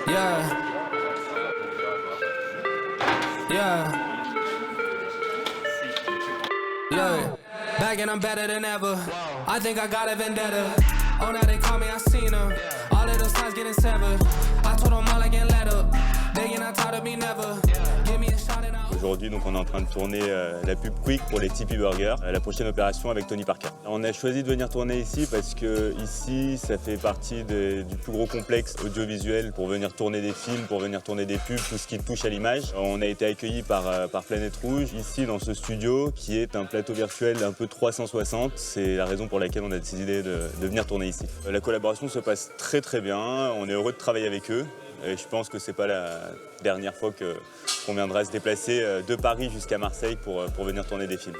Yeah. Yeah. Look, back and I'm better than ever. I think I got a vendetta. Oh, now they call me, I seen them. All of those signs getting severed. I told them all I can let up. They get not tired of me never. Give me a shot and I'll... Aujourd'hui, donc, on est en train de tourner la pub Quick pour les Tipeee Burgers, la prochaine opération avec Tony Parker. On a choisi de venir tourner ici parce que ici, ça fait partie du plus gros complexe audiovisuel pour venir tourner des films, pour venir tourner des pubs, tout ce qui touche à l'image. On a été accueillis par Planète Rouge, ici dans ce studio, qui est un plateau virtuel un peu 360. C'est la raison pour laquelle on a décidé de venir tourner ici. La collaboration se passe très très bien, on est heureux de travailler avec eux. Et je pense que c'est pas la dernière fois qu'on viendra se déplacer de Paris jusqu'à Marseille pour venir tourner des films.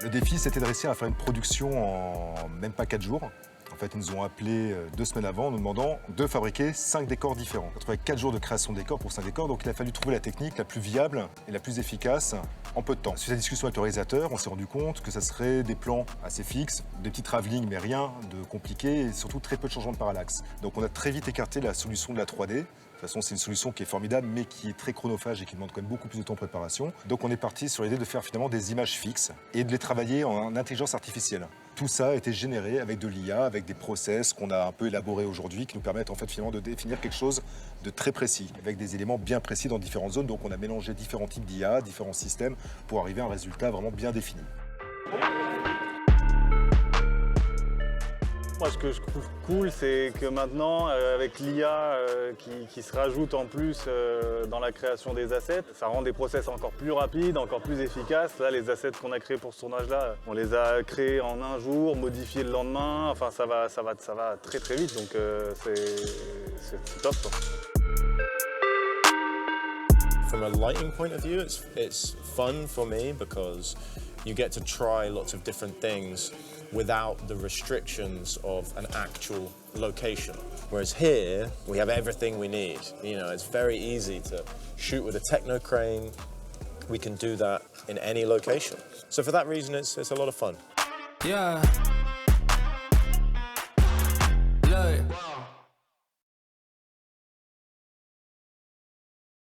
Le défi s'était dressé à faire une production en même pas 4 jours. En fait, ils nous ont appelés 2 semaines avant en nous demandant de fabriquer 5 décors différents. On a trouvé 4 jours de création de décors pour 5 décors, donc il a fallu trouver la technique la plus viable et la plus efficace en peu de temps. Suite à la discussion avec le réalisateur, on s'est rendu compte que ça serait des plans assez fixes, des petits travelling mais rien de compliqué et surtout très peu de changements de parallaxe. Donc on a très vite écarté la solution de la 3D. De toute façon, c'est une solution qui est formidable, mais qui est très chronophage et qui demande quand même beaucoup plus de temps de préparation. Donc on est parti sur l'idée de faire finalement des images fixes et de les travailler en intelligence artificielle. Tout ça a été généré avec de l'IA, avec des process qu'on a un peu élaborés aujourd'hui, qui nous permettent en fait finalement de définir quelque chose de très précis, avec des éléments bien précis dans différentes zones. Donc on a mélangé différents types d'IA, différents systèmes, pour arriver à un résultat vraiment bien défini. Moi, ce que je trouve cool, c'est que maintenant, avec l'IA qui se rajoute en plus dans la création des assets, ça rend des process encore plus rapides, encore plus efficaces. Là, les assets qu'on a créés pour ce tournage-là, on les a créés en un jour, modifiés le lendemain. Enfin, ça va très très vite, donc c'est top, quoi. From a lighting point of view, it's fun for me because you get to try lots of different things without the restrictions of an actual location. Whereas here, we have everything we need. You know, it's very easy to shoot with a techno crane. We can do that in any location. So for that reason, it's a lot of fun. Yeah. Look.